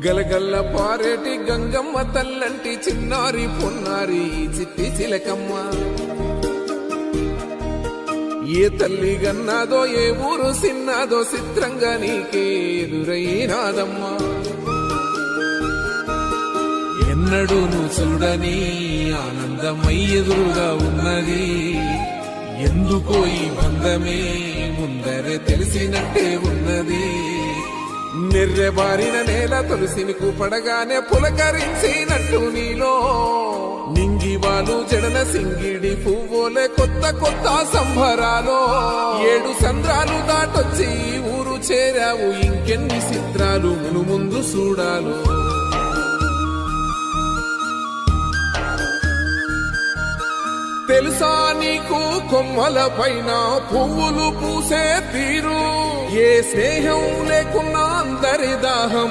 గలగల్ల పారేటి గంగమ్మ తల్లంటి చిన్నారి పొన్నారి చిట్టి చిలకమ్మ. ఏ తల్లి గన్నాదో ఏ ఊరు సిన్నాదో చిత్రంగా నీకే ఎదురైనాదమ్మా. ఎన్నడూ నువ్వు చూడని ఆనందమై ఎదురుగా ఉన్నది. ఎందుకో ఈ బంధమే ముందరే తెలిసినట్టే ఉన్నది. నిర్రెబారిన నేల తులసిని కూపడగానే పులకరించినట్టు నీలో నింగివాలు జడన సింగిడి పువ్వులే కొత్త కొత్త సంబరాలో. 7 సంద్రాలు దాటొచ్చి ఊరు చేరావు, ఇంకెన్ని చిత్రాలు మును ముందు చూడాలు. తెలుసా నీకు కొమ్మల పైన పువ్వులు పూసే తీరు, ఏ స్నేహం లేకున్నా అందరి దాహం